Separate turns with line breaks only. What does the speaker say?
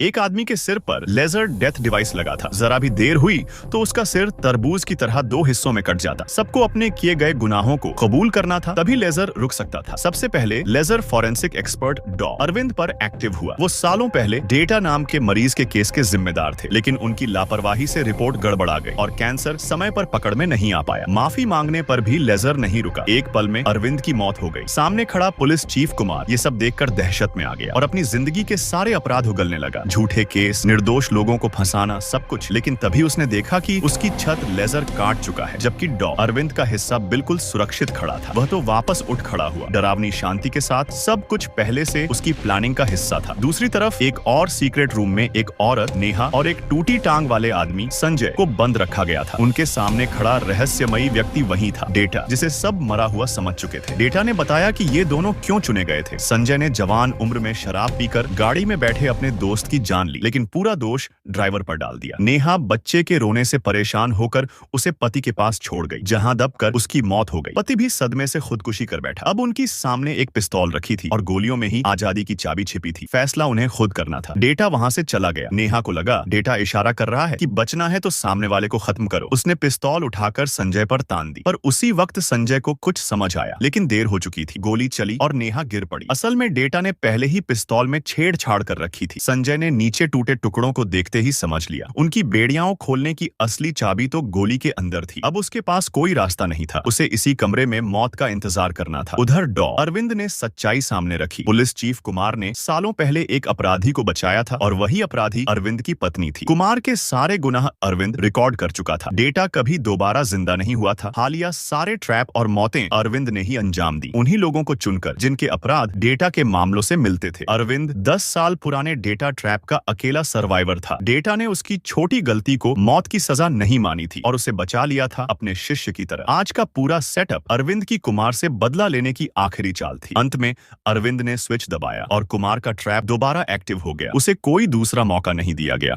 एक आदमी के सिर पर लेजर डेथ डिवाइस लगा था। जरा भी देर हुई तो उसका सिर तरबूज की तरह दो हिस्सों में कट जाता। सबको अपने किए गए गुनाहों को कबूल करना था, तभी लेजर रुक सकता था। सबसे पहले लेजर फॉरेंसिक एक्सपर्ट डॉ अरविंद पर एक्टिव हुआ। वो सालों पहले डेटा नाम के मरीज के केस के जिम्मेदार थे, लेकिन उनकी लापरवाही से रिपोर्ट गड़बड़ा गई और कैंसर समय पर पकड़ में नहीं आ पाया। माफी मांगने पर भी लेजर नहीं रुका। एक पल में अरविंद की मौत हो गई। सामने खड़ा पुलिस चीफ कुमार ये सब देखकर दहशत में आ गया और अपनी जिंदगी के सारे अपराध उगलने लगा। झूठे केस, निर्दोष लोगों को फंसाना, सब कुछ। लेकिन तभी उसने देखा कि उसकी छत लेजर काट चुका है, जबकि डॉ अरविंद का हिस्सा बिल्कुल सुरक्षित खड़ा था। वह तो वापस उठ खड़ा हुआ, डरावनी शांति के साथ। सब कुछ पहले से उसकी प्लानिंग का हिस्सा था। दूसरी तरफ एक और सीक्रेट रूम में एक औरत नेहा और एक टूटी टांग वाले आदमी संजय को बंद रखा गया था। उनके सामने खड़ा रहस्यमयी व्यक्ति वही था, डेटा, जिसे सब मरा हुआ समझ चुके थे। डेटा ने बताया कि ये दोनों क्यों चुने गए थे। संजय ने जवान उम्र में शराब पीकर गाड़ी में बैठे अपने दोस्त की जान ली, लेकिन पूरा दोष ड्राइवर पर डाल दिया। नेहा बच्चे के रोने से परेशान होकर उसे पति के पास छोड़ गई, जहां दबकर उसकी मौत हो गई। पति भी सदमे से खुदकुशी कर बैठा। अब उनकी सामने एक पिस्तौल रखी थी और गोलियों में ही आजादी की चाबी छिपी थी। फैसला उन्हें खुद करना था। डेटा वहां से चला गया। नेहा को लगा डेटा इशारा कर रहा है कि बचना है तो सामने वाले को खत्म करो। उसने पिस्तौल उठाकर संजय पर तान दी, पर उसी वक्त संजय को कुछ समझ आया, लेकिन देर हो चुकी थी। गोली चली और नेहा गिर पड़ी। असल में डेटा ने पहले ही पिस्तौल में छेड़छाड़ कर रखी थी। संजय ने नीचे टूटे टुकड़ों को देखते ही समझ लिया, उनकी बेड़ियां खोलने की असली चाबी तो गोली के अंदर थी। अब उसके पास कोई रास्ता नहीं था, उसे इसी कमरे में मौत का इंतजार करना था। उधर डॉ अरविंद ने सच्चाई सामने रखी। पुलिस चीफ कुमार ने सालों पहले एक अपराधी को बचाया था और वही अपराधी अरविंद की पत्नी थी। कुमार के सारे गुनाह अरविंद रिकॉर्ड कर चुका था। डेटा कभी दोबारा जिंदा नहीं हुआ था। हालिया सारे ट्रैप और मौतें अरविंद ने ही अंजाम दी, उन्हीं लोगों को चुनकर जिनके अपराध डेटा के मामलों से मिलते थे। अरविंद 10 साल पुराने डेटा ट्रैप का अकेला सर्वाइवर था। डेटा ने उसकी छोटी गलती को मौत की सजा नहीं मानी थी और उसे बचा लिया था अपने शिष्य की तरह। आज का पूरा सेटअप अरविंद की कुमार से बदला लेने की आखिरी चाल थी। अंत में अरविंद ने स्विच दबाया और कुमार का ट्रैप दोबारा एक्टिव हो गया। उसे कोई दूसरा मौका नहीं दिया गया।